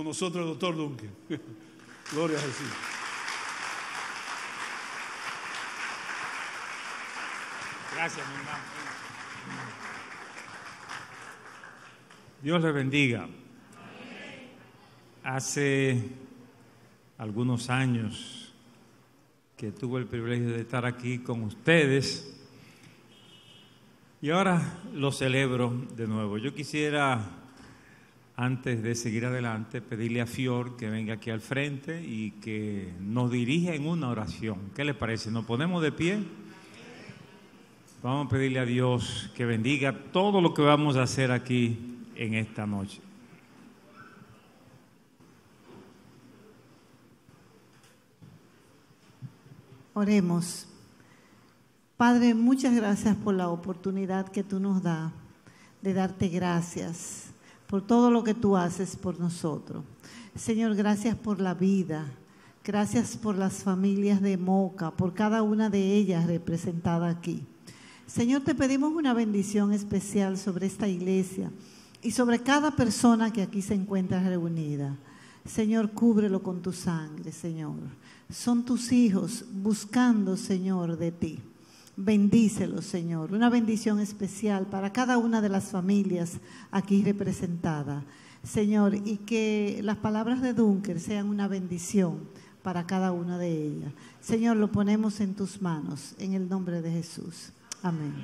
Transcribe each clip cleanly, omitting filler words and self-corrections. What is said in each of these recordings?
con nosotros el doctor Dunker. Gloria a Jesús. Gracias, mi hermano. Dios le bendiga. Hace algunos años que tuve el privilegio de estar aquí con ustedes y ahora lo celebro de nuevo. Yo quisiera, antes de seguir adelante, pedirle a Fior que venga aquí al frente y que nos dirija en una oración. ¿Qué le parece? ¿Nos ponemos de pie? Vamos a pedirle a Dios que bendiga todo lo que vamos a hacer aquí en esta noche. Oremos. Padre, muchas gracias por la oportunidad que tú nos das de darte gracias por todo lo que tú haces por nosotros. Señor, gracias por la vida, gracias por las familias de Moca, por cada una de ellas representada aquí. Señor, te pedimos una bendición especial sobre esta iglesia y sobre cada persona que aquí se encuentra reunida. Señor, cúbrelo con tu sangre, Señor. Son tus hijos buscando, Señor, de ti. Bendícelos, Señor. Una bendición especial para cada una de las familias aquí representadas, Señor, y que las palabras de Dunker sean una bendición para cada una de ellas. Señor, lo ponemos en tus manos, en el nombre de Jesús. Amén.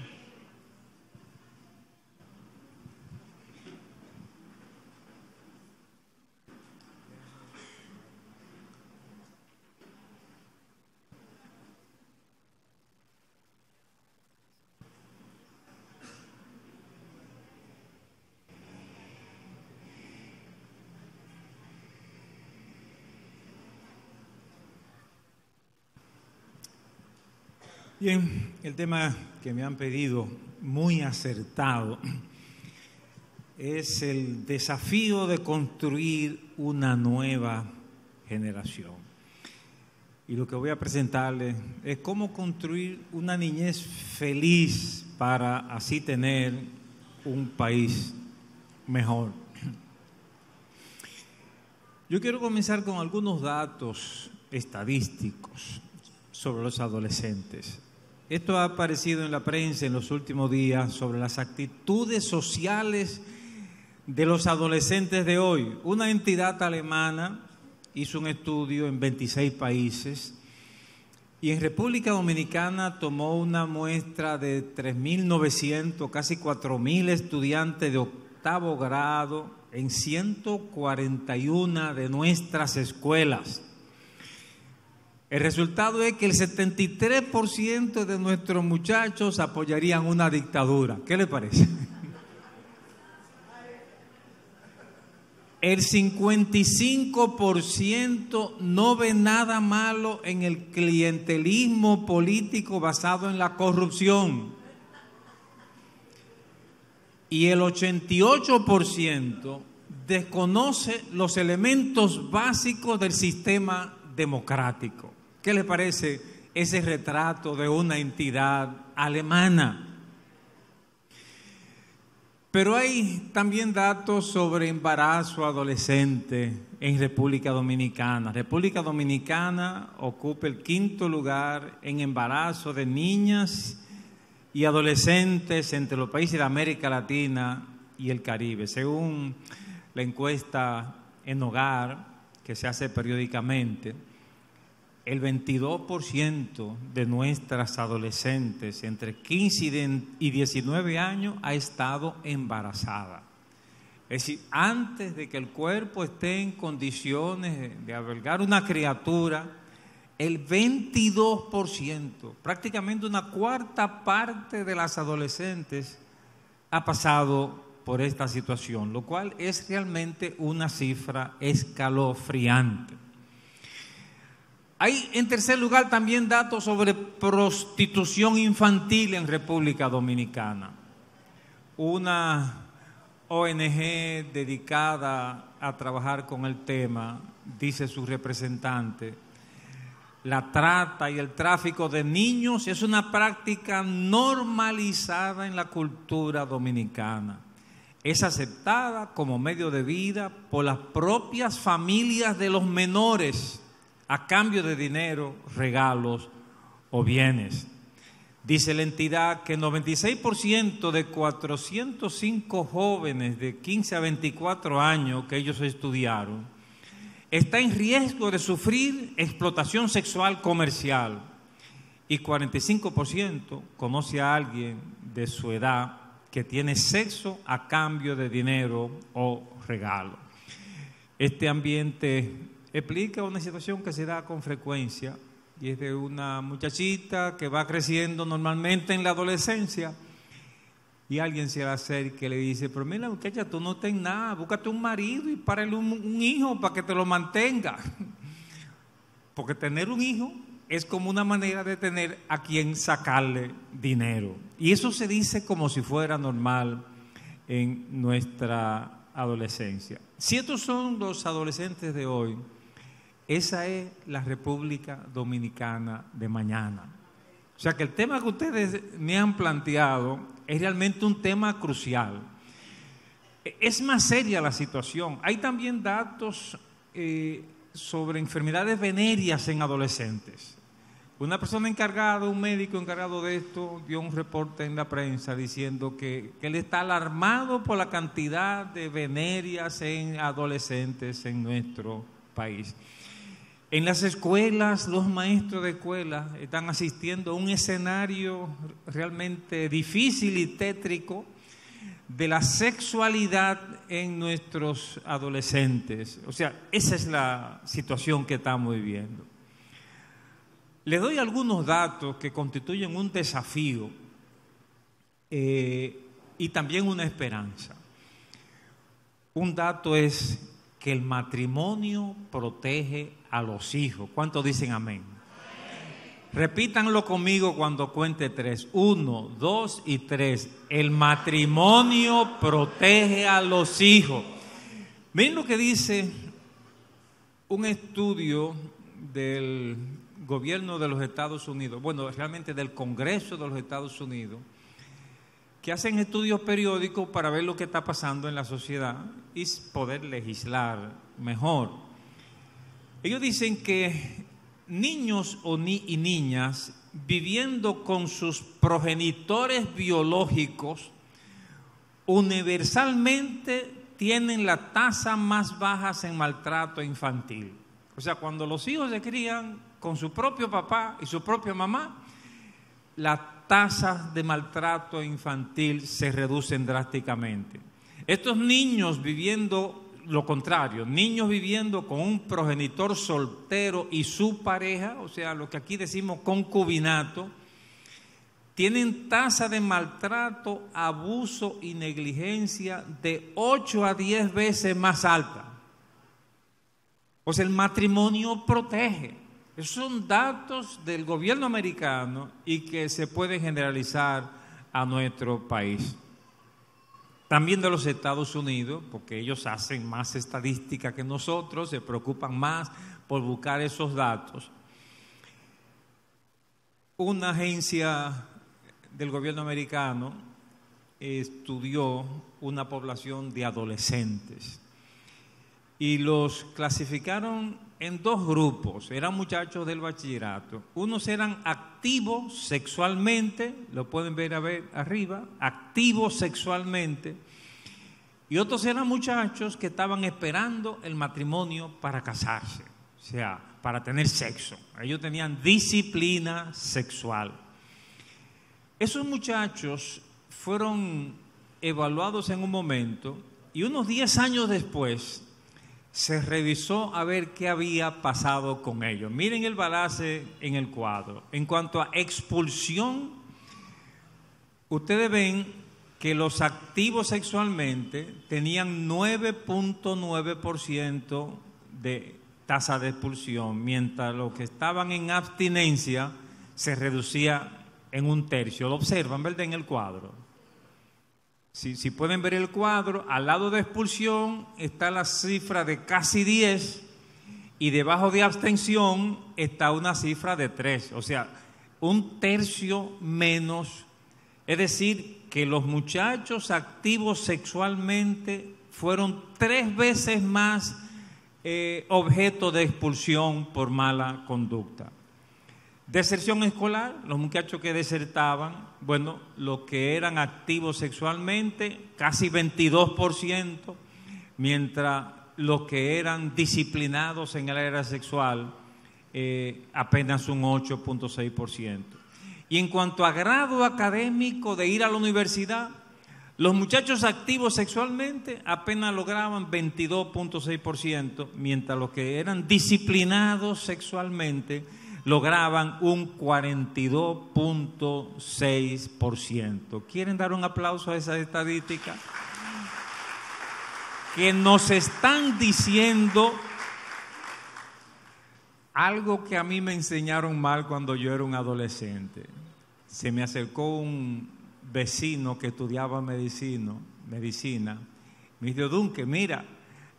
Bien, el tema que me han pedido, muy acertado, es el desafío de construir una nueva generación. Y lo que voy a presentarles es cómo construir una niñez feliz para así tener un país mejor. Yo quiero comenzar con algunos datos estadísticos sobre los adolescentes. Esto ha aparecido en la prensa en los últimos días sobre las actitudes sociales de los adolescentes de hoy. Una entidad alemana hizo un estudio en 26 países y en República Dominicana tomó una muestra de 3.900, casi 4.000 estudiantes de octavo grado en 141 de nuestras escuelas. El resultado es que el 73% de nuestros muchachos apoyarían una dictadura. ¿Qué le parece? El 55% no ve nada malo en el clientelismo político basado en la corrupción. Y el 88% desconoce los elementos básicos del sistema democrático. ¿Qué le parece ese retrato de una entidad alemana? Pero hay también datos sobre embarazo adolescente en República Dominicana. República Dominicana ocupa el 5º lugar en embarazo de niñas y adolescentes entre los países de América Latina y el Caribe, según la encuesta En Hogar que se hace periódicamente. El 22% de nuestras adolescentes entre 15 y 19 años ha estado embarazada. Es decir, antes de que el cuerpo esté en condiciones de albergar una criatura, el 22%, prácticamente una cuarta parte de las adolescentes ha pasado por esta situación, lo cual es realmente una cifra escalofriante. Hay, en tercer lugar, también datos sobre prostitución infantil en República Dominicana. Una ONG dedicada a trabajar con el tema, dice su representante, la trata y el tráfico de niños es una práctica normalizada en la cultura dominicana. es aceptada como medio de vida por las propias familias de los menores a cambio de dinero, regalos o bienes. Dice la entidad que 96% de 405 jóvenes de 15 a 24 años que ellos estudiaron está en riesgo de sufrir explotación sexual comercial y 45% conoce a alguien de su edad que tiene sexo a cambio de dinero o regalo. Este ambiente explica una situación que se da con frecuencia y es de una muchachita que va creciendo normalmente en la adolescencia y alguien se le acerca y le dice: pero mira, muchacha, tú no tenés nada, búscate un marido y párale un hijo para que te lo mantenga. Porque tener un hijo es como una manera de tener a quien sacarle dinero. Y eso se dice como si fuera normal en nuestra adolescencia. Si estos son los adolescentes de hoy, esa es la República Dominicana de mañana. O sea que el tema que ustedes me han planteado es realmente un tema crucial. Es más seria la situación. Hay también datos sobre enfermedades venéreas en adolescentes. Una persona encargada, un médico encargado de esto, dio un reporte en la prensa diciendo que él está alarmado por la cantidad de venéreas en adolescentes en nuestro país. En las escuelas, los maestros de escuela están asistiendo a un escenario realmente difícil y tétrico de la sexualidad en nuestros adolescentes. O sea, esa es la situación que estamos viviendo. Les doy algunos datos que constituyen un desafío y también una esperanza. Un dato es que el matrimonio protege a los hijos. ¿Cuántos dicen amén? Repítanlo conmigo cuando cuente 3. 1, 2 y 3. El matrimonio protege a los hijos. Miren lo que dice un estudio del gobierno de los Estados Unidos, bueno, realmente del Congreso de los Estados Unidos, que hacen estudios periódicos para ver lo que está pasando en la sociedad y poder legislar mejor. Ellos dicen que niños y niñas viviendo con sus progenitores biológicos universalmente tienen la tasa más baja en maltrato infantil. O sea, cuando los hijos se crían con su propio papá y su propia mamá, las tasas de maltrato infantil se reducen drásticamente. Estos niños viviendo lo contrario, niños viviendo con un progenitor soltero y su pareja, o sea, lo que aquí decimos concubinato, tienen tasa de maltrato, abuso y negligencia de 8 a 10 veces más alta. O sea, el matrimonio protege. Esos son datos del gobierno americano y que se pueden generalizar a nuestro país. También de los Estados Unidos, porque ellos hacen más estadística que nosotros, se preocupan más por buscar esos datos. Una agencia del gobierno americano estudió una población de adolescentes y los clasificaron en dos grupos. Eran muchachos del bachillerato. Unos eran activos sexualmente, lo pueden ver arriba, activos sexualmente, y otros eran muchachos que estaban esperando el matrimonio para casarse, o sea, para tener sexo. Ellos tenían disciplina sexual. Esos muchachos fueron evaluados en un momento y unos 10 años después se revisó a ver qué había pasado con ellos. Miren el balance en el cuadro. En cuanto a expulsión, ustedes ven que los activos sexualmente tenían 9.9% de tasa de expulsión, mientras los que estaban en abstinencia se reducía en 1/3. Lo observan, ¿verdad? En el cuadro. Si pueden ver el cuadro, al lado de expulsión está la cifra de casi 10 y debajo de abstención está una cifra de 3. O sea, 1/3 menos. Es decir, que los muchachos activos sexualmente fueron 3 veces más objeto de expulsión por mala conducta. Deserción escolar, los muchachos que desertaban, bueno, los que eran activos sexualmente, casi 22%, mientras los que eran disciplinados en el área sexual, apenas un 8.6%. Y en cuanto a grado académico de ir a la universidad, los muchachos activos sexualmente apenas lograban 22.6%, mientras los que eran disciplinados sexualmente lograban un 42.6%. ¿Quieren dar un aplauso a esa estadística? Que nos están diciendo algo que a mí me enseñaron mal cuando yo era un adolescente. Se me acercó un vecino que estudiaba medicina. Me dijo: Dunque, mira,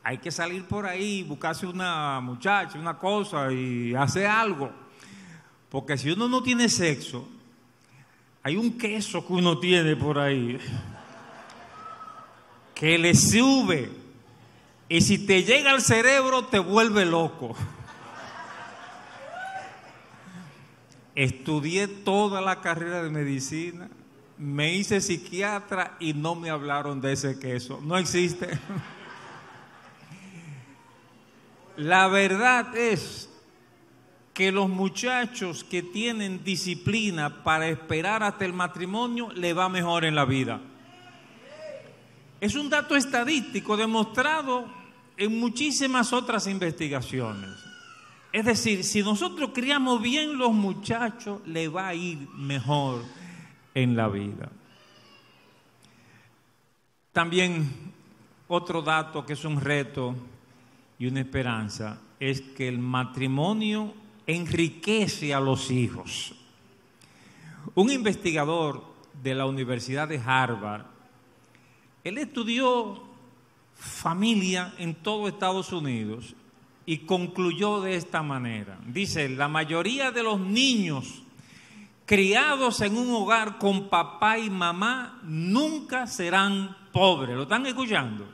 hay que salir por ahí, buscarse una muchacha, una cosa y hacer algo. Porque si uno no tiene sexo, hay un queso que uno tiene por ahí que le sube y si te llega al cerebro te vuelve loco. Estudié toda la carrera de medicina, me hice psiquiatra y no me hablaron de ese queso. No existe. La verdad es que los muchachos que tienen disciplina para esperar hasta el matrimonio le va mejor en la vida. Es un dato estadístico demostrado en muchísimas otras investigaciones. Es decir, si nosotros criamos bien los muchachos, le va a ir mejor en la vida. También otro dato que es un reto y una esperanza es que el matrimonio enriquece a los hijos. Un investigador de la Universidad de Harvard, él estudió familia en todo Estados Unidos y concluyó de esta manera. Dice: la mayoría de los niños criados en un hogar con papá y mamá nunca serán pobres. ¿Lo están escuchando?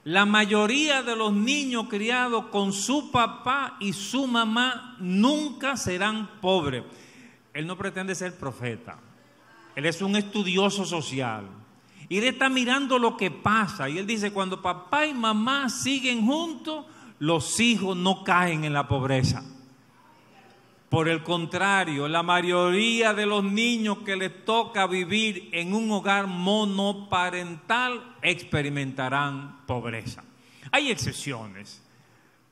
La mayoría de los niños criados con su papá y su mamá nunca serán pobres. Él no pretende ser profeta. Él es un estudioso social. Y él está mirando lo que pasa. Y él dice: cuando papá y mamá siguen juntos, los hijos no caen en la pobreza. Por el contrario, la mayoría de los niños que les toca vivir en un hogar monoparental experimentarán pobreza. Hay excepciones.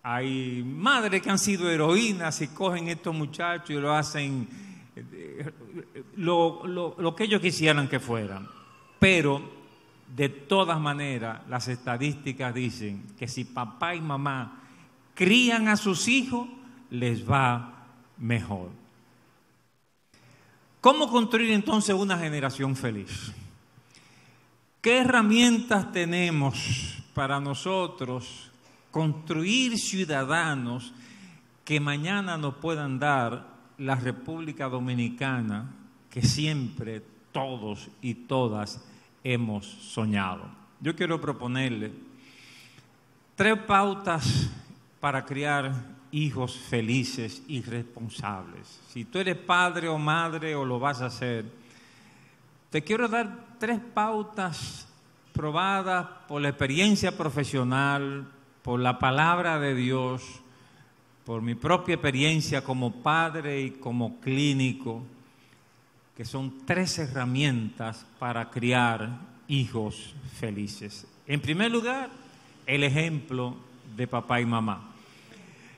Hay madres que han sido heroínas y cogen estos muchachos y lo hacen lo que ellos quisieran que fueran. Pero, de todas maneras, las estadísticas dicen que si papá y mamá crían a sus hijos, les va mejor. ¿Cómo construir entonces una generación feliz? ¿Qué herramientas tenemos para nosotros construir ciudadanos que mañana nos puedan dar la República Dominicana que siempre todos y todas hemos soñado? Yo quiero proponerle 3 pautas para criar hijos felices y responsables. Si tú eres padre o madre o lo vas a hacer, te quiero dar 3 pautas probadas por la experiencia profesional, por la palabra de Dios, por mi propia experiencia como padre y como clínico, que son 3 herramientas para criar hijos felices. En primer lugar, el ejemplo de papá y mamá.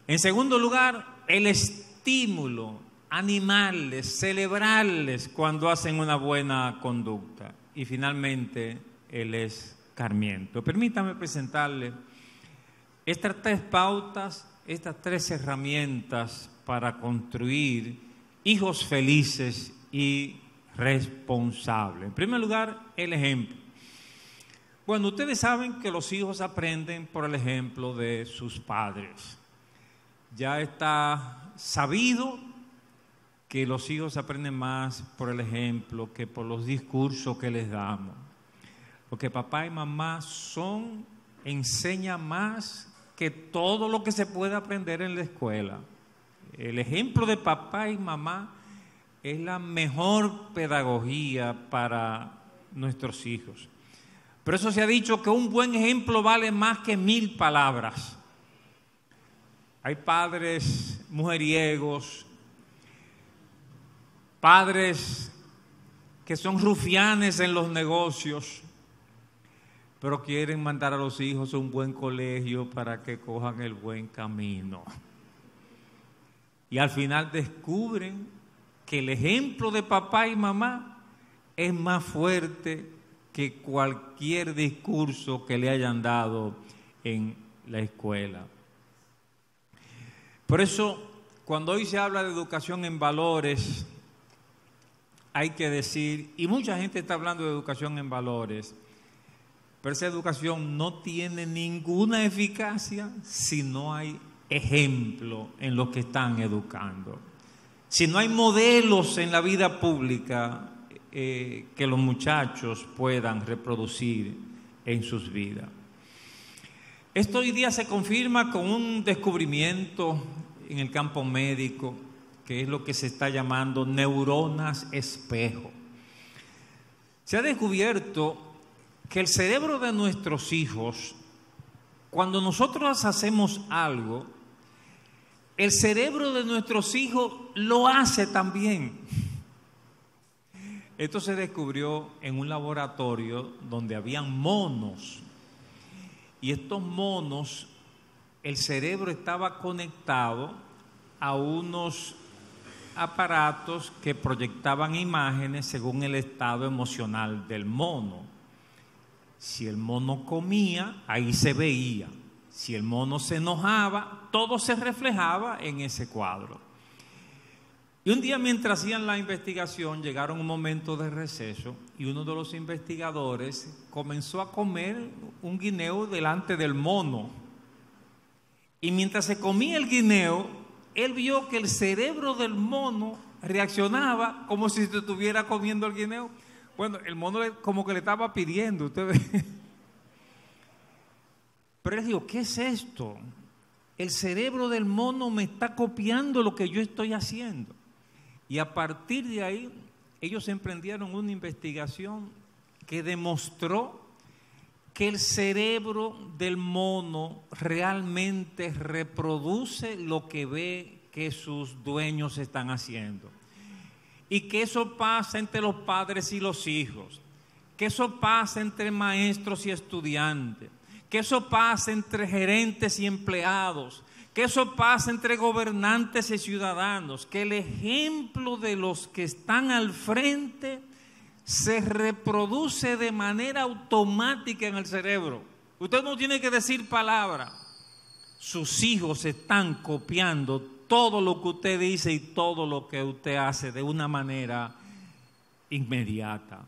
En segundo lugar, el estímulo, animarles, celebrarles cuando hacen una buena conducta. Y finalmente, el escarmiento. Permítame presentarle estas 3 pautas, estas 3 herramientas para construir hijos felices y responsables. En primer lugar, el ejemplo. Bueno, ustedes saben que los hijos aprenden por el ejemplo de sus padres. Ya está sabido que los hijos aprenden más por el ejemplo que por los discursos que les damos. Porque papá y mamá enseñan más que todo lo que se puede aprender en la escuela. El ejemplo de papá y mamá es la mejor pedagogía para nuestros hijos. Por eso se ha dicho que un buen ejemplo vale más que 1000 palabras. Hay padres mujeriegos, padres que son rufianes en los negocios, pero quieren mandar a los hijos a un buen colegio para que cojan el buen camino. Y al final descubren que el ejemplo de papá y mamá es más fuerte que cualquier discurso que le hayan dado en la escuela. Por eso, cuando hoy se habla de educación en valores, hay que decir, y mucha gente está hablando de educación en valores, pero esa educación no tiene ninguna eficacia si no hay ejemplo en los que están educando. Si no hay modelos en la vida pública que los muchachos puedan reproducir en sus vidas. Esto hoy día se confirma con un descubrimiento en el campo médico, que es lo que se está llamando neuronas espejo. Se ha descubierto que el cerebro de nuestros hijos, cuando nosotros hacemos algo, el cerebro de nuestros hijos lo hace también. Esto se descubrió en un laboratorio donde habían monos. Y estos monos, el cerebro estaba conectado a unos aparatos que proyectaban imágenes según el estado emocional del mono. Si el mono comía, ahí se veía. Si el mono se enojaba, todo se reflejaba en ese cuadro. Y un día, mientras hacían la investigación, llegaron un momento de receso y uno de los investigadores comenzó a comer un guineo delante del mono. Y mientras se comía el guineo, él vio que el cerebro del mono reaccionaba como si se estuviera comiendo el guineo. Bueno, el mono como que le estaba pidiendo, usted ve. Pero él dijo, ¿qué es esto? El cerebro del mono me está copiando lo que yo estoy haciendo. Y a partir de ahí, ellos emprendieron una investigación que demostró que el cerebro del mono realmente reproduce lo que ve que sus dueños están haciendo. Y que eso pasa entre los padres y los hijos, que eso pasa entre maestros y estudiantes, que eso pasa entre gerentes y empleados, que eso pasa entre gobernantes y ciudadanos, que el ejemplo de los que están al frente se reproduce de manera automática en el cerebro. Usted no tiene que decir palabra. Sus hijos están copiando todo lo que usted dice y todo lo que usted hace de una manera inmediata.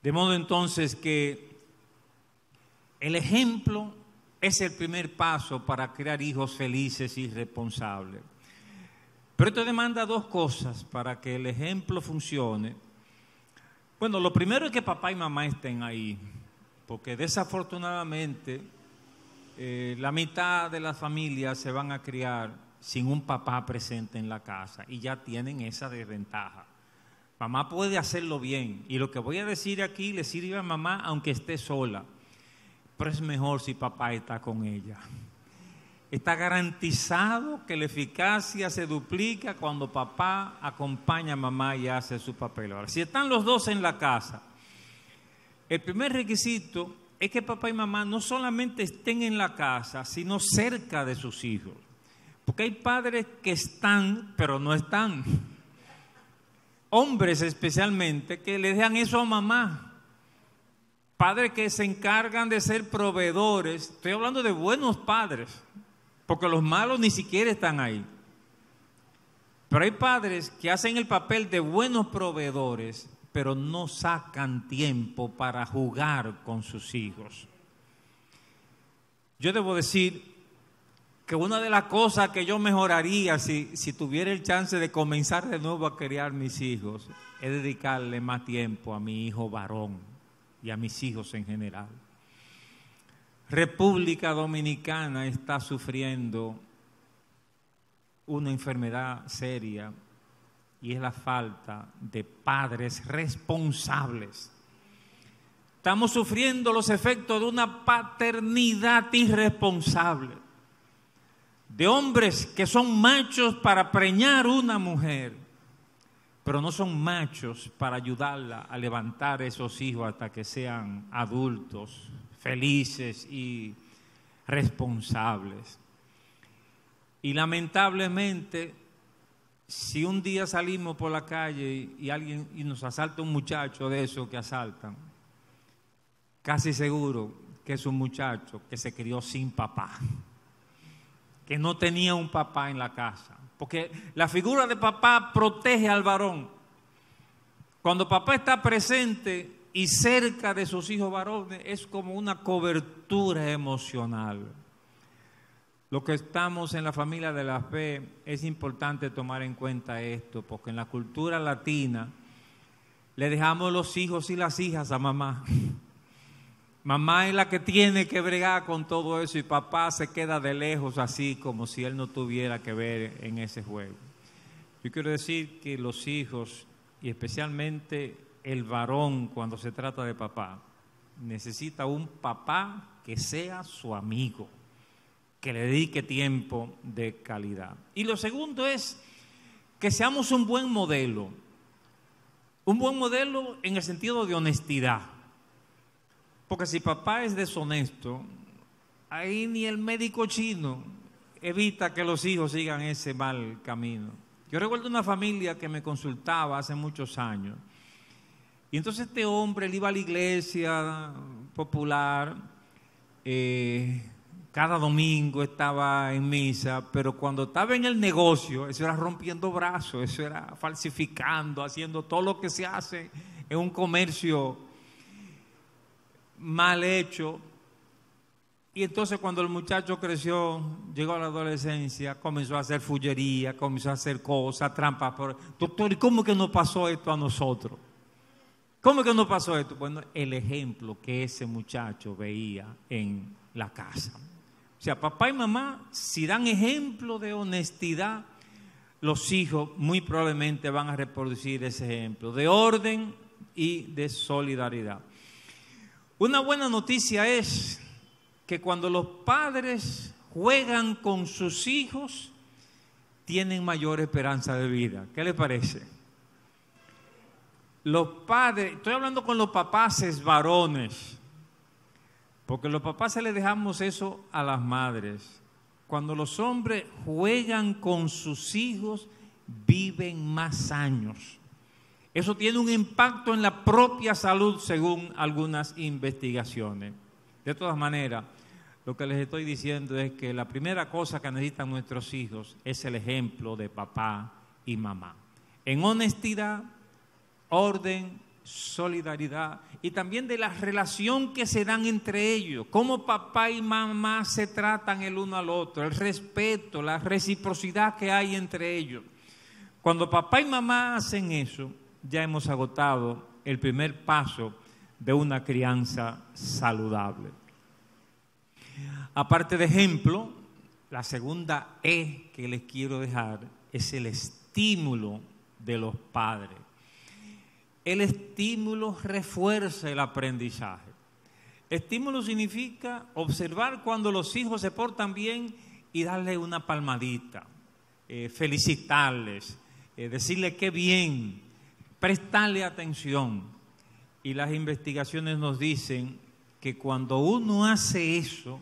De modo entonces que el ejemplo es el primer paso para crear hijos felices y responsables. Pero esto demanda dos cosas para que el ejemplo funcione. Bueno, lo primero es que papá y mamá estén ahí, porque desafortunadamente la mitad de las familias se van a criar sin un papá presente en la casa y ya tienen esa desventaja. Mamá puede hacerlo bien y lo que voy a decir aquí le sirve a mamá aunque esté sola. Pero es mejor si papá está con ella. Está garantizado que la eficacia se duplica cuando papá acompaña a mamá y hace su papel. Ahora, si están los dos en la casa, el primer requisito es que papá y mamá no solamente estén en la casa, sino cerca de sus hijos. Porque hay padres que están, pero no están. Hombres especialmente que le dejan eso a mamá. Padres que se encargan de ser proveedores. Estoy hablando de buenos padres, porque los malos ni siquiera están ahí. Pero hay padres que hacen el papel de buenos proveedores, pero no sacan tiempo para jugar con sus hijos. Yo debo decir que una de las cosas que yo mejoraría si tuviera el chance de comenzar de nuevo a criar mis hijos es dedicarle más tiempo a mi hijo varón y a mis hijos en general. República Dominicana está sufriendo una enfermedad seria y es la falta de padres responsables. Estamos sufriendo los efectos de una paternidad irresponsable, de hombres que son machos para preñar una mujer, pero no son machos para ayudarla a levantar esos hijos hasta que sean adultos, felices y responsables. Y lamentablemente, si un día salimos por la calle y nos asalta un muchacho de esos que asaltan, casi seguro que es un muchacho que se crió sin papá, que no tenía un papá en la casa, porque la figura de papá protege al varón. Cuando papá está presente y cerca de sus hijos varones, es como una cobertura emocional. Lo que estamos en la familia de la fe, es importante tomar en cuenta esto, porque en la cultura latina le dejamos los hijos y las hijas a mamá. Mamá es la que tiene que bregar con todo eso y papá se queda de lejos así como si él no tuviera que ver en ese juego. Yo quiero decir que los hijos, y especialmente el varón cuando se trata de papá, necesita un papá que sea su amigo, que le dedique tiempo de calidad. Y lo segundo es que seamos un buen modelo en el sentido de honestidad. Porque si papá es deshonesto, ahí ni el médico chino evita que los hijos sigan ese mal camino. Yo recuerdo una familia que me consultaba hace muchos años. Y entonces este hombre, él iba a la iglesia popular, cada domingo estaba en misa, pero cuando estaba en el negocio, eso era rompiendo brazos, eso era falsificando, haciendo todo lo que se hace en un comercio mal hecho. Y entonces cuando el muchacho creció, llegó a la adolescencia, comenzó a hacer fullería, comenzó a hacer cosas, trampas. Doctor, ¿y cómo que no pasó esto a nosotros? ¿Cómo que no pasó esto? Bueno, el ejemplo que ese muchacho veía en la casa. O sea, papá y mamá, si dan ejemplo de honestidad, los hijos muy probablemente van a reproducir ese ejemplo de orden y de solidaridad. Una buena noticia es que cuando los padres juegan con sus hijos, tienen mayor esperanza de vida. ¿Qué les parece? Los padres, estoy hablando con los papás varones, porque los papás se les dejamos eso a las madres. Cuando los hombres juegan con sus hijos, viven más años. Eso tiene un impacto en la propia salud según algunas investigaciones. De todas maneras, lo que les estoy diciendo es que la primera cosa que necesitan nuestros hijos es el ejemplo de papá y mamá. En honestidad, orden, solidaridad y también de la relación que se dan entre ellos, cómo papá y mamá se tratan el uno al otro, el respeto, la reciprocidad que hay entre ellos. Cuando papá y mamá hacen eso, ya hemos agotado el primer paso de una crianza saludable. Aparte de ejemplo, la segunda E que les quiero dejar es el estímulo de los padres. El estímulo refuerza el aprendizaje. Estímulo significa observar cuando los hijos se portan bien y darle una palmadita, felicitarles, decirle qué bien, prestarle atención. Y las investigaciones nos dicen que cuando uno hace eso,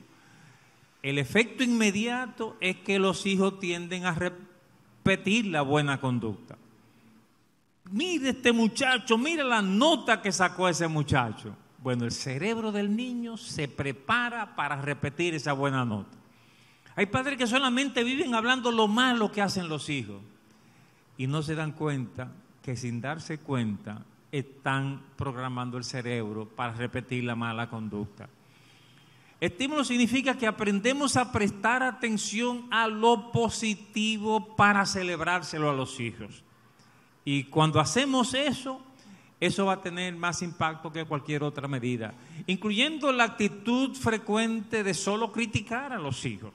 el efecto inmediato es que los hijos tienden a repetir la buena conducta. Mire este muchacho, mire la nota que sacó ese muchacho. Bueno, el cerebro del niño se prepara para repetir esa buena nota. Hay padres que solamente viven hablando lo malo que hacen los hijos y no se dan cuenta que sin darse cuenta están programando el cerebro para repetir la mala conducta. Estímulo significa que aprendemos a prestar atención a lo positivo para celebrárselo a los hijos. Y cuando hacemos eso, eso va a tener más impacto que cualquier otra medida, incluyendo la actitud frecuente de solo criticar a los hijos.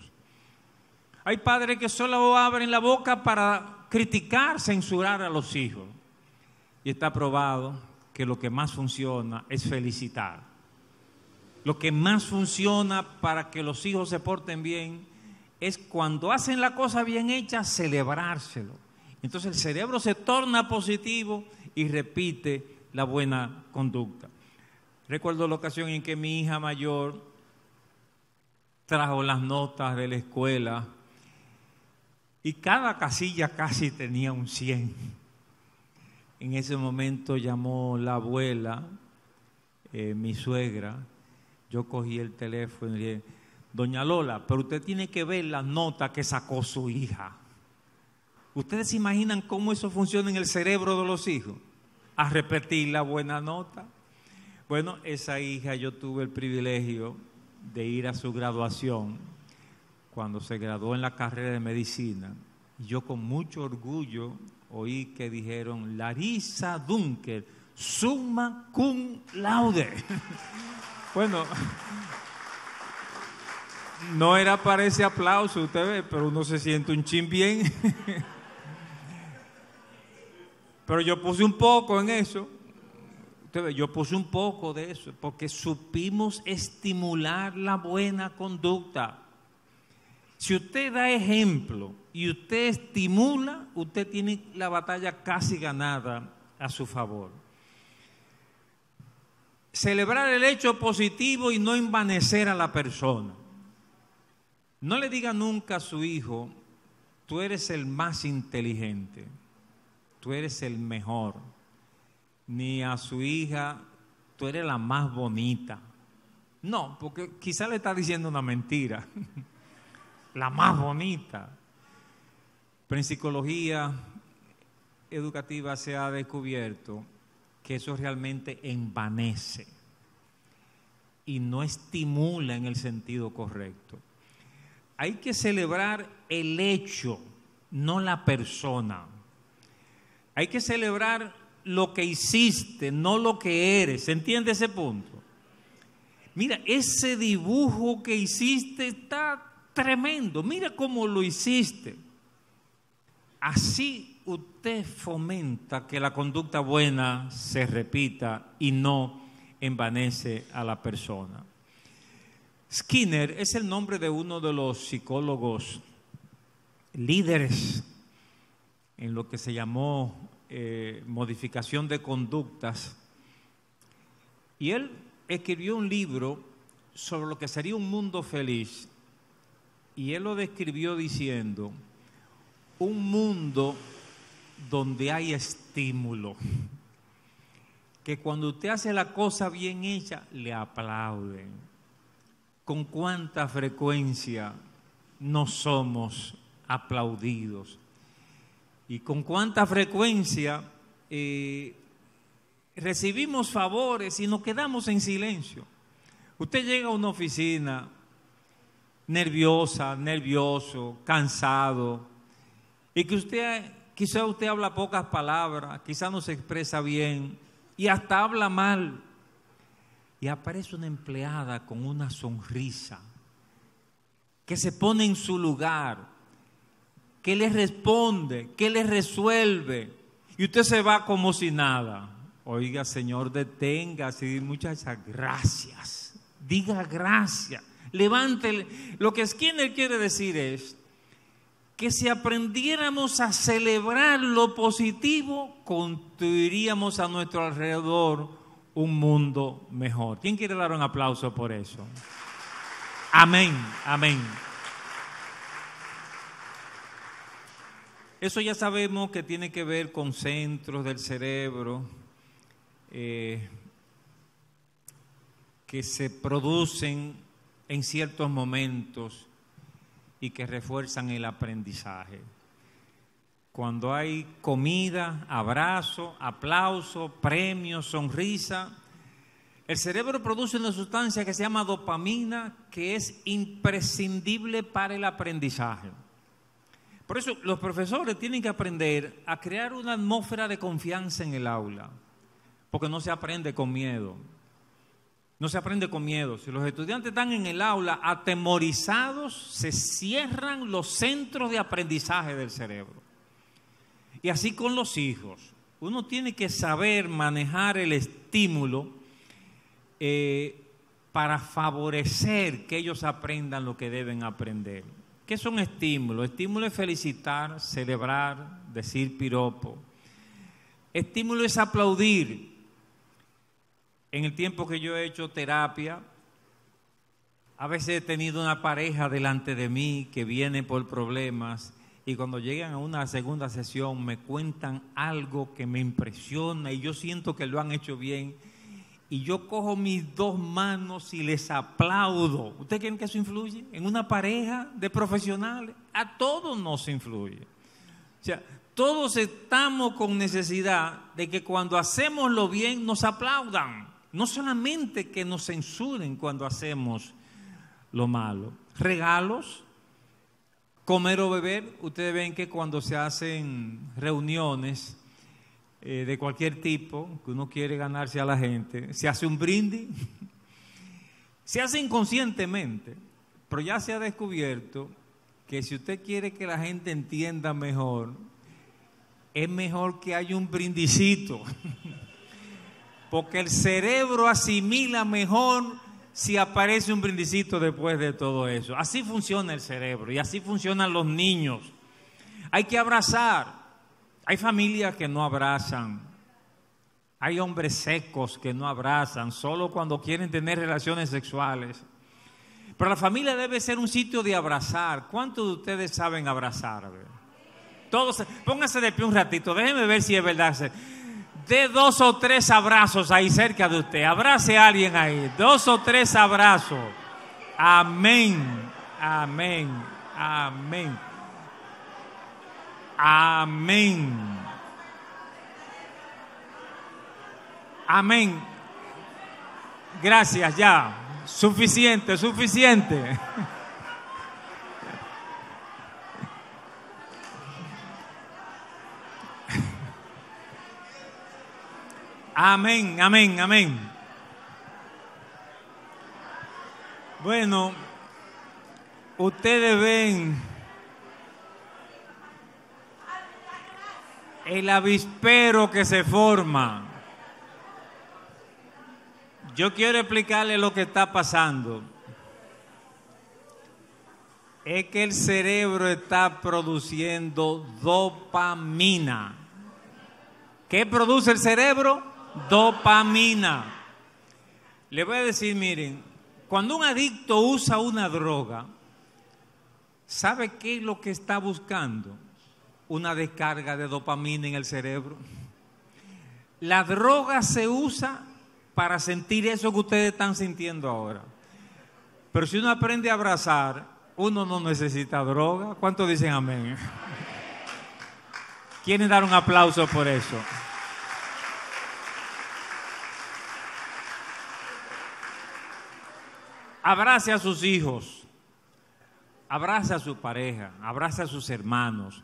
Hay padres que solo abren la boca para criticar, censurar a los hijos. Y está probado que lo que más funciona es felicitar. Lo que más funciona para que los hijos se porten bien es cuando hacen la cosa bien hecha, celebrárselo. Entonces el cerebro se torna positivo y repite la buena conducta. Recuerdo la ocasión en que mi hija mayor trajo las notas de la escuela y cada casilla casi tenía un 100. En ese momento llamó la abuela, mi suegra. Yo cogí el teléfono y dije: doña Lola, pero usted tiene que ver la nota que sacó su hija. ¿Ustedes se imaginan cómo eso funciona en el cerebro de los hijos? A repetir la buena nota. Bueno, esa hija, yo tuve el privilegio de ir a su graduación cuando se graduó en la carrera de medicina. Y yo con mucho orgullo oí que dijeron: Larissa Dunker, summa cum laude. Bueno, no era para ese aplauso, usted ve, pero uno se siente un chin bien. Pero yo puse un poco en eso. Usted ve, yo puse un poco de eso, porque supimos estimular la buena conducta. Si usted da ejemplo y usted estimula, usted tiene la batalla casi ganada a su favor. Celebrar el hecho positivo y no envanecer a la persona. No le diga nunca a su hijo: tú eres el más inteligente, tú eres el mejor. Ni a su hija: tú eres la más bonita. No, porque quizá le está diciendo una mentira. La más bonita. Pero en psicología educativa se ha descubierto que eso realmente envanece y no estimula en el sentido correcto. Hay que celebrar el hecho, no la persona. Hay que celebrar lo que hiciste, no lo que eres. ¿Se entiende ese punto? Mira, ese dibujo que hiciste está tremendo. Mira cómo lo hiciste. Así usted fomenta que la conducta buena se repita y no envanece a la persona. Skinner es el nombre de uno de los psicólogos líderes en lo que se llamó modificación de conductas, y él escribió un libro sobre lo que sería un mundo feliz, y él lo describió diciendo: un mundo donde hay estímulo, que cuando usted hace la cosa bien hecha, le aplauden. ¿Con cuánta frecuencia no somos aplaudidos? ¿Y con cuánta frecuencia recibimos favores y nos quedamos en silencio? Usted llega a una oficina nerviosa, nervioso, cansado, y que quizá usted habla pocas palabras, quizá no se expresa bien y hasta habla mal, y aparece una empleada con una sonrisa que se pone en su lugar, que le responde, que le resuelve, y usted se va como si nada. Oiga, señor, deténgase y muchachas, gracias, diga gracias, levántele. Lo que Skinner quiere decir es que si aprendiéramos a celebrar lo positivo, construiríamos a nuestro alrededor un mundo mejor. ¿Quién quiere dar un aplauso por eso? Amén, amén. Eso ya sabemos que tiene que ver con centros del cerebro que se producen en ciertos momentos y que refuerzan el aprendizaje. Cuando hay comida, abrazo, aplauso, premio, sonrisa, El cerebro produce una sustancia que se llama dopamina, que es imprescindible para el aprendizaje. Por eso los profesores tienen que aprender a crear una atmósfera de confianza en el aula, porque no se aprende con miedo. No se aprende con miedo. Si los estudiantes están en el aula atemorizados, se cierran los centros de aprendizaje del cerebro. Y así con los hijos. Uno tiene que saber manejar el estímulo para favorecer que ellos aprendan lo que deben aprender. ¿Qué son estímulos? Estímulo es felicitar, celebrar, decir piropo. Estímulo es aplaudir. En el tiempo que yo he hecho terapia, a veces he tenido una pareja delante de mí que viene por problemas y cuando llegan a una segunda sesión me cuentan algo que me impresiona y yo siento que lo han hecho bien y yo cojo mis dos manos y les aplaudo. ¿Ustedes creen que eso influye? En una pareja de profesionales, a todos nos influye. O sea, todos estamos con necesidad de que cuando hacemos lo bien nos aplaudan. No solamente que nos censuren cuando hacemos lo malo. Regalos, comer o beber. Ustedes ven que cuando se hacen reuniones de cualquier tipo, que uno quiere ganarse a la gente, se hace un brindis. Se hace inconscientemente, pero ya se ha descubierto que si usted quiere que la gente entienda mejor, es mejor que haya un brindisito. Porque el cerebro asimila mejor si aparece un brindisito después de todo eso. Así funciona el cerebro y así funcionan los niños. Hay que abrazar. Hay familias que no abrazan. Hay hombres secos que no abrazan, solo cuando quieren tener relaciones sexuales. Pero la familia debe ser un sitio de abrazar. ¿Cuántos de ustedes saben abrazar? Todos, pónganse de pie un ratito, déjenme ver si es verdad. Dé 2 o 3 abrazos ahí cerca de usted. Abrace a alguien ahí. 2 o 3 abrazos. Amén. Amén. Amén. Amén. Amén. Gracias, ya. Suficiente, suficiente. Amén, amén, amén. Bueno, ustedes ven el avispero que se forma. Yo quiero explicarle lo que está pasando. Es que el cerebro está produciendo dopamina. ¿Qué produce el cerebro? Dopamina. Le voy a decir, miren, cuando un adicto usa una droga, ¿sabe qué es lo que está buscando? Una descarga de dopamina en el cerebro. La droga se usa para sentir eso que ustedes están sintiendo ahora. Pero si uno aprende a abrazar, uno no necesita droga. ¿Cuántos dicen amén? ¿Quieren dar un aplauso por eso? Abrace a sus hijos, abrace a su pareja, abrace a sus hermanos.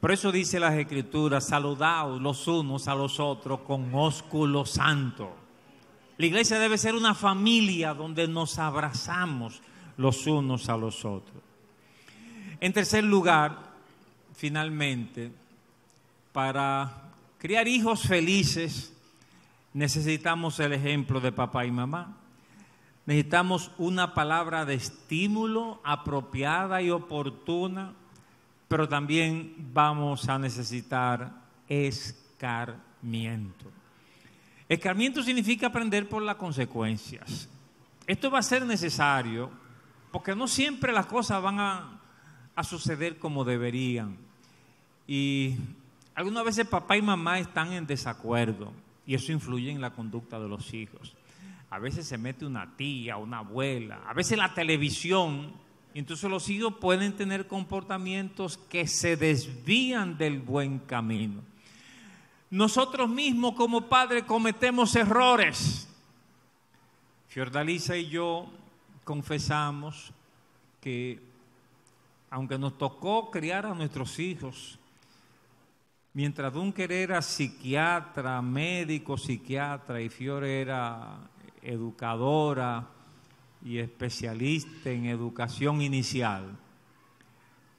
Por eso dice las Escrituras, saludaos los unos a los otros con ósculo santo. La iglesia debe ser una familia donde nos abrazamos los unos a los otros. En tercer lugar, finalmente, para criar hijos felices necesitamos el ejemplo de papá y mamá. Necesitamos una palabra de estímulo apropiada y oportuna, pero también vamos a necesitar escarmiento. Escarmiento significa aprender por las consecuencias. Esto va a ser necesario porque no siempre las cosas van a suceder como deberían. Y algunas veces papá y mamá están en desacuerdo y eso influye en la conducta de los hijos. A veces se mete una tía, una abuela, a veces la televisión, y entonces los hijos pueden tener comportamientos que se desvían del buen camino. Nosotros mismos como padres cometemos errores. Fiordalisa y yo confesamos que, aunque nos tocó criar a nuestros hijos, mientras Dunker era psiquiatra, médico, psiquiatra, y Fiore era educadora y especialista en educación inicial,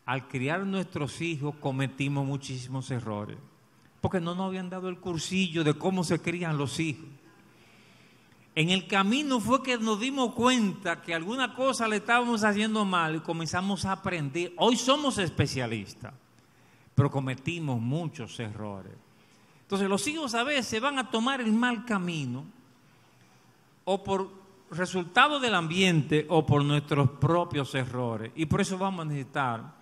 al criar nuestros hijos cometimos muchísimos errores, porque no nos habían dado el cursillo de cómo se crían los hijos. En el camino fue que nos dimos cuenta que alguna cosa le estábamos haciendo mal y comenzamos a aprender. Hoy somos especialistas, pero cometimos muchos errores. Entonces los hijos a veces van a tomar el mal camino o por resultado del ambiente o por nuestros propios errores. Y por eso vamos a necesitar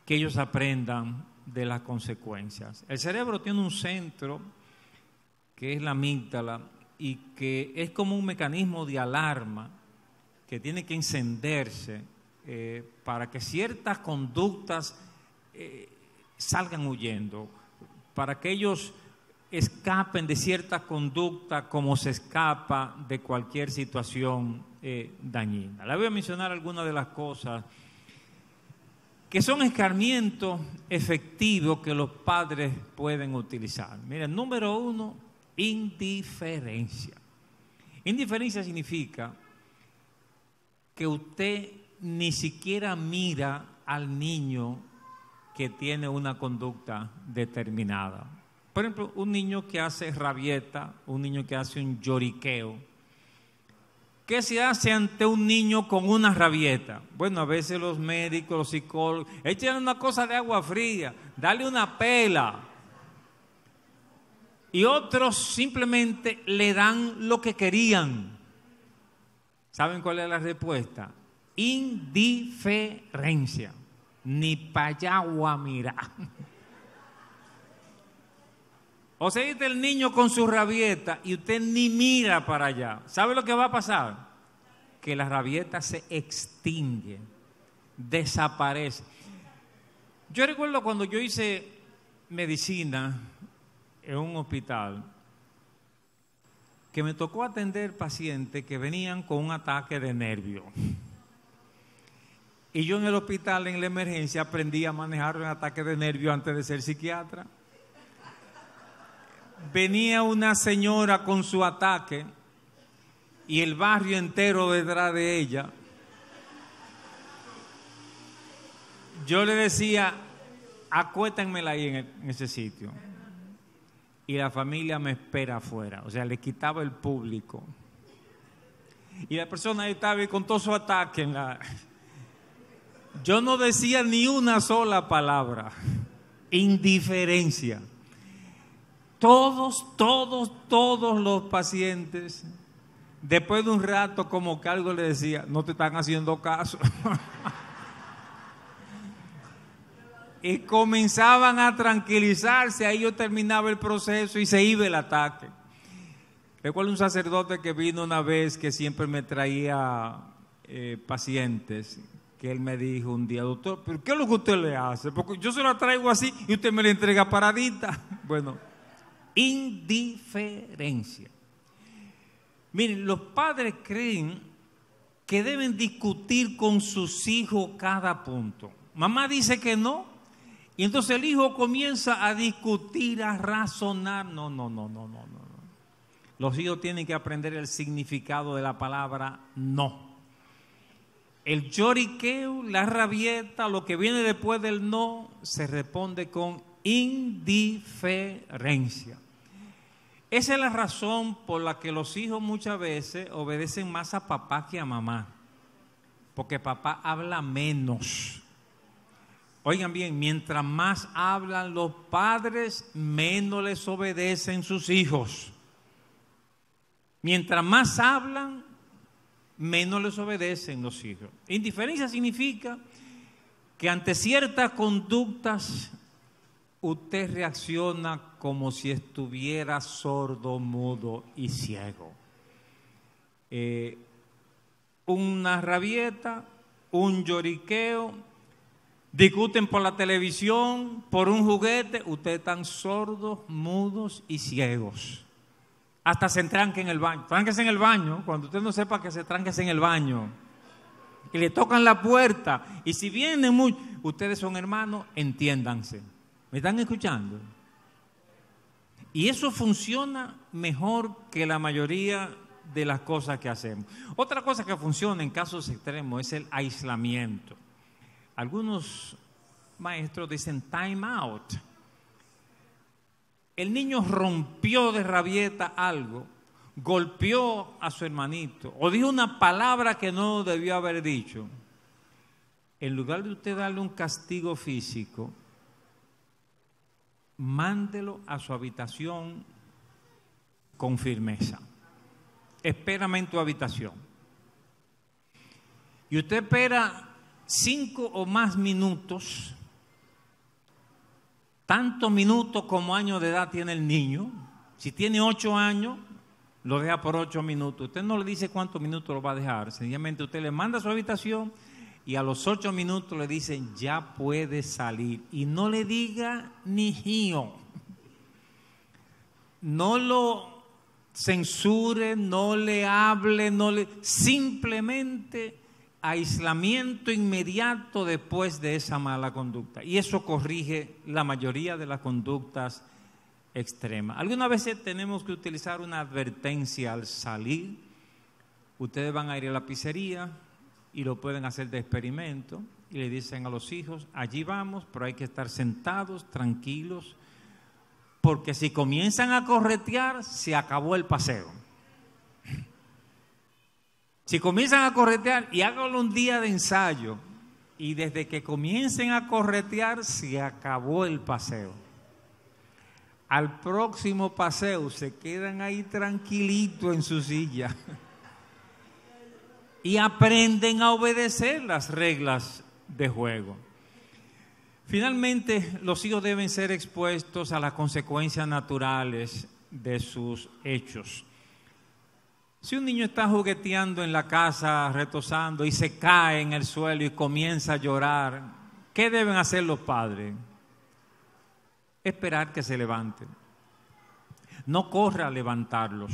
que ellos aprendan de las consecuencias. El cerebro tiene un centro que es la amígdala y que es como un mecanismo de alarma que tiene que encenderse para que ciertas conductas salgan huyendo, para que ellos escapen de cierta conducta como se escapa de cualquier situación dañina. Le voy a mencionar algunas de las cosas que son escarmientos efectivos que los padres pueden utilizar. Miren, número 1, indiferencia. Indiferencia significa que usted ni siquiera mira al niño que tiene una conducta determinada. Por ejemplo, un niño que hace rabieta, un niño que hace un lloriqueo. ¿Qué se hace ante un niño con una rabieta? Bueno, a veces los médicos, los psicólogos, echan una cosa de agua fría, dale una pela. Y otros simplemente le dan lo que querían. ¿Saben cuál es la respuesta? Indiferencia. Ni para allá voy a mirar. O sea, está el niño con su rabieta y usted ni mira para allá. ¿Sabe lo que va a pasar? Que la rabieta se extingue, desaparece. Yo recuerdo cuando yo hice medicina en un hospital, que me tocó atender pacientes que venían con un ataque de nervio. Y yo en el hospital, en la emergencia, aprendí a manejar un ataque de nervio antes de ser psiquiatra. Venía una señora con su ataque y el barrio entero detrás de ella. Yo le decía, acuéstenmela ahí en ese sitio. Y la familia me espera afuera. O sea, le quitaba el público. Y la persona ahí estaba con todo su ataque en la... Yo no decía ni una sola palabra. Indiferencia. Todos los pacientes, después de un rato, como que algo le decía, no te están haciendo caso. Y comenzaban a tranquilizarse, ahí yo terminaba el proceso y se iba el ataque. Recuerdo un sacerdote que vino una vez que siempre me traía pacientes, que él me dijo un día, doctor, ¿pero qué es lo que usted le hace? Porque yo se la traigo así y usted me la entrega paradita. Bueno, indiferencia. Miren, los padres creen que deben discutir con sus hijos cada punto. Mamá dice que no, y entonces el hijo comienza a discutir, a razonar. No. Los hijos tienen que aprender el significado de la palabra no. El lloriqueo, la rabieta, lo que viene después del no, se responde con indiferencia. Esa es la razón por la que los hijos muchas veces obedecen más a papá que a mamá, porque papá habla menos. Oigan bien, mientras más hablan los padres, menos les obedecen sus hijos. Mientras más hablan, menos les obedecen los hijos. Indiferencia significa que ante ciertas conductas usted reacciona como si estuviera sordo, mudo y ciego. Una rabieta, un lloriqueo, discuten por la televisión, por un juguete, ustedes están sordos, mudos y ciegos. Hasta se tranque en el baño. Tránquese en el baño. Cuando usted no sepa que se tránquese en el baño. Y le tocan la puerta. Y si vienen ustedes son hermanos, entiéndanse. ¿Me están escuchando? Y eso funciona mejor que la mayoría de las cosas que hacemos. Otra cosa que funciona en casos extremos es el aislamiento. Algunos maestros dicen time out. El niño rompió de rabieta algo, golpeó a su hermanito o dijo una palabra que no debió haber dicho. En lugar de usted darle un castigo físico, mándelo a su habitación con firmeza. Espérame en tu habitación. Y usted espera 5 o más minutos, tantos minutos como años de edad tiene el niño. Si tiene 8 años, lo deja por 8 minutos. Usted no le dice cuántos minutos lo va a dejar. Sencillamente usted le manda a su habitación y a los 8 minutos le dicen, ya puede salir. Y no le diga ni jío. No lo censure, no le hable, simplemente aislamiento inmediato después de esa mala conducta. Y eso corrige la mayoría de las conductas extremas. Algunas veces tenemos que utilizar una advertencia al salir. Ustedes van a ir a la pizzería y lo pueden hacer de experimento y le dicen a los hijos, allí vamos, pero hay que estar sentados, tranquilos, porque si comienzan a corretear, se acabó el paseo. Si comienzan a corretear, y háganlo un día de ensayo, y desde que comiencen a corretear, se acabó el paseo. Al próximo paseo se quedan ahí tranquilitos en su silla y aprenden a obedecer las reglas de juego. Finalmente, los hijos deben ser expuestos a las consecuencias naturales de sus hechos. Si un niño está jugueteando en la casa, retosando, y se cae en el suelo y comienza a llorar, ¿qué deben hacer los padres? Esperar que se levanten. No corra a levantarlos.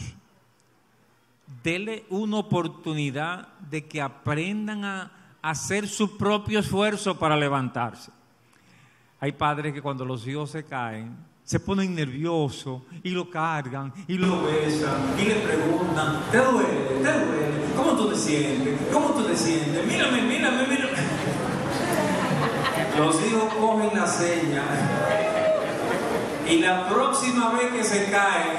Dele una oportunidad de que aprendan a hacer su propio esfuerzo para levantarse. Hay padres que cuando los hijos se caen, se ponen nerviosos y lo cargan y lo besan y le preguntan, ¿te duele? ¿Te duele? ¿Cómo tú te sientes? ¿Cómo tú te sientes? Mírame, mírame, mírame. Los hijos cogen la seña y la próxima vez que se caen,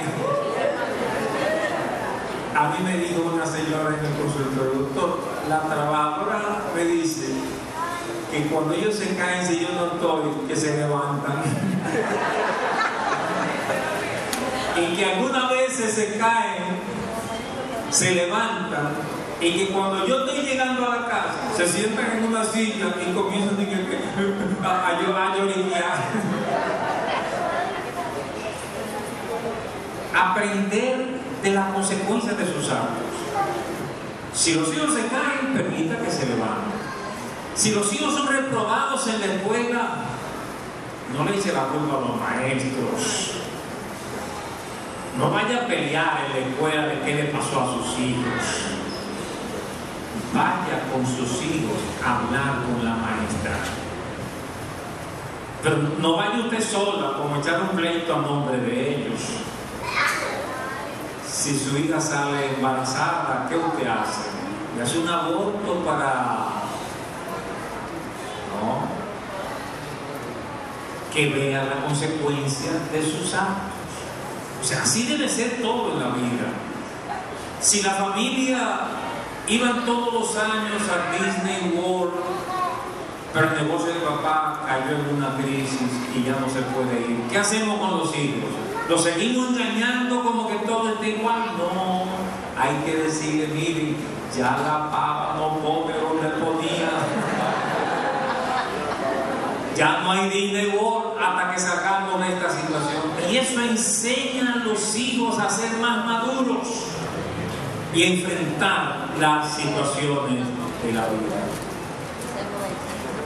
a mí me dijo una señora en el consultorio, doctor, la trabajadora me dice que cuando ellos se caen, si yo no estoy, que se levantan. Y que algunas veces se caen, se levantan, y que cuando yo estoy llegando a la casa, se sientan en una silla y comienzan a lloriquear. Aprender de las consecuencias de sus actos. Si los hijos se caen, permita que se levanten. Si los hijos son reprobados en la escuela, no le eche la culpa a los maestros. No vaya a pelear en la escuela de qué le pasó a sus hijos. Vaya con sus hijos a hablar con la maestra. Pero no vaya usted sola como echar un pleito a nombre de ellos. Si su hija sale embarazada, ¿qué usted hace? ¿Le hace un aborto para...? No. Que vea las consecuencias de sus actos. O sea, así debe ser todo en la vida. Si la familia iban todos los años a Disney World, pero el negocio de papá cayó en una crisis y ya no se puede ir, ¿qué hacemos con los hijos? ¿Los seguimos engañando como que todo está igual? No, hay que decirle, miren, ya la papa no come donde ponía. Ya no hay Disney World hasta que sacamos de esta situación. Y eso enseña a los hijos a ser más maduros y enfrentar las situaciones de la vida.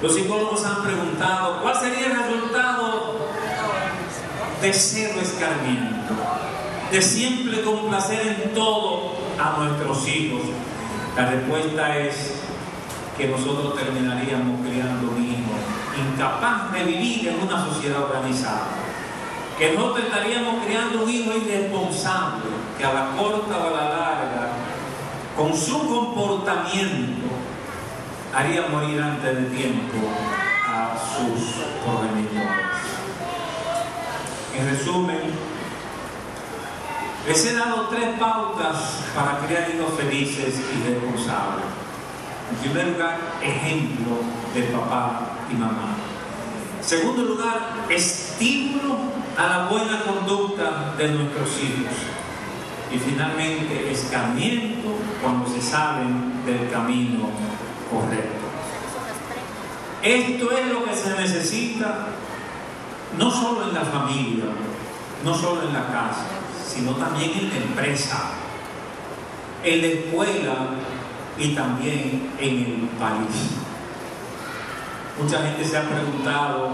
Los psicólogos han preguntado, ¿cuál sería el resultado de cero escarmiento? de siempre complacer en todo a nuestros hijos? La respuesta es que nosotros terminaríamos criando un hijo incapaz de vivir en una sociedad organizada, que nosotros estaríamos criando un hijo irresponsable, que a la corta o a la larga, con su comportamiento, haría morir antes de tiempo a sus progenitores. En resumen, les he dado 3 pautas para criar hijos felices y responsables. En primer lugar, ejemplo de papá y mamá. En segundo lugar, estímulo a la buena conducta de nuestros hijos. Y finalmente, escarmiento cuando se salen del camino correcto. Esto es lo que se necesita, no solo en la familia, no solo en la casa, sino también en la empresa, en la escuela y también en el país. Mucha gente se ha preguntado,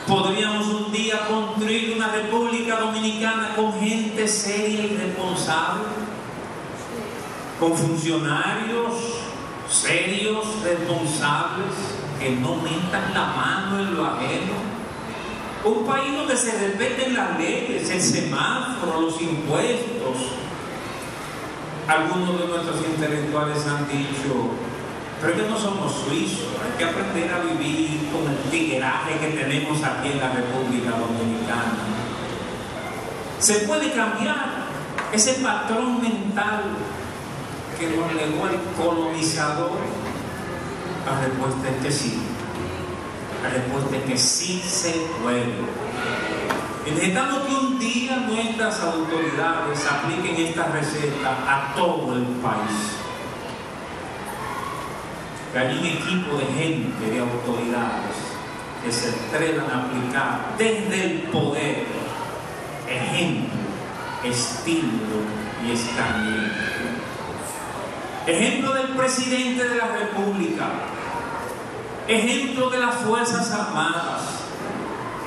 ¿podríamos un día construir una República Dominicana con gente seria y responsable? Con funcionarios serios, responsables, que no metan la mano en lo ajeno. Un país donde se respeten las leyes, el semáforo, los impuestos. Algunos de nuestros intelectuales han dicho, pero es que no somos suizos, hay que aprender a vivir con el tigueraje que tenemos aquí en la República Dominicana. Se puede cambiar ese patrón mental que nos legó el colonizador. La respuesta es que sí. La respuesta es que sí se puede. Y necesitamos que un día nuestras autoridades apliquen esta receta a todo el país. Que hay un equipo de gente, de autoridades, que se atrevan a aplicar desde el poder ejemplo, estímulo y escarmiento. Ejemplo del presidente de la República, ejemplo de las Fuerzas Armadas,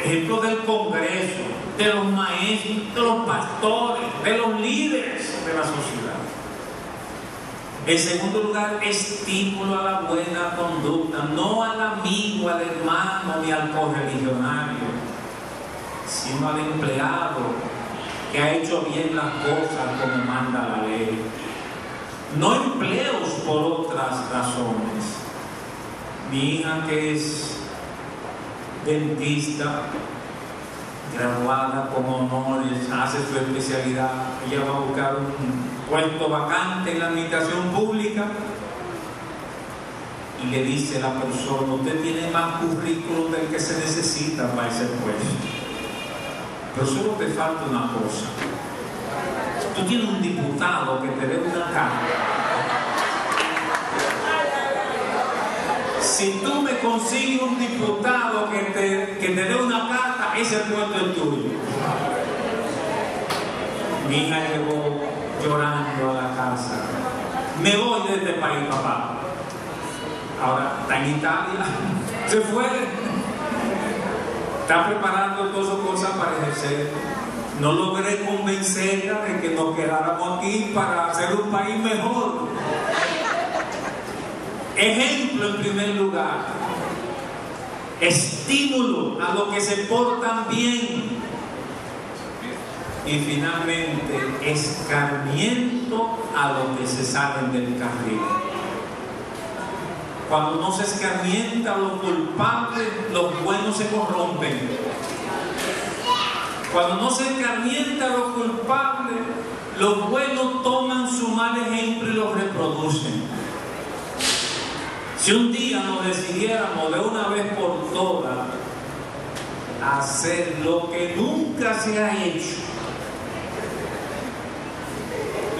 ejemplo del Congreso, de los maestros, de los pastores, de los líderes de la sociedad. En segundo lugar, estímulo a la buena conducta, no al amigo, al hermano ni al correligionario, sino al empleado que ha hecho bien las cosas como manda la ley. No empleos por otras razones. Mi hija, que es dentista, graduada con honores, hace su especialidad, ella va a buscar un puesto vacante en la administración pública y le dice a la persona, usted tiene más currículum del que se necesita para ese puesto, pero solo te falta una cosa. Tú tienes un diputado que te dé una carta. Si tú me consigues un diputado que te dé una carta, ese puesto es tuyo. Mi hija llegó llorando a la casa. Me voy de este país, papá. Ahora está en Italia. Se fue. Está preparando todas sus cosas para ejercer. No logré convencerla de que nos quedáramos aquí para hacer un país mejor. Ejemplo en primer lugar. Estímulo a los que se portan bien. Y finalmente, escarmiento a los que se salen del carril. Cuando no se escarmienta a los culpables, los buenos se corrompen. Cuando no se escarmienta a los culpables, los buenos toman su mal ejemplo y lo reproducen. Si un día nos decidiéramos de una vez por todas a hacer lo que nunca se ha hecho,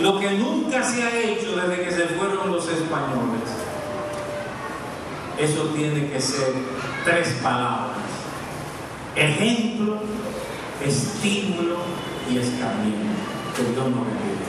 lo que nunca se ha hecho desde que se fueron los españoles, eso tiene que ser 3 palabras: ejemplo, estímulo y escarmiento. Que Dios nos bendiga.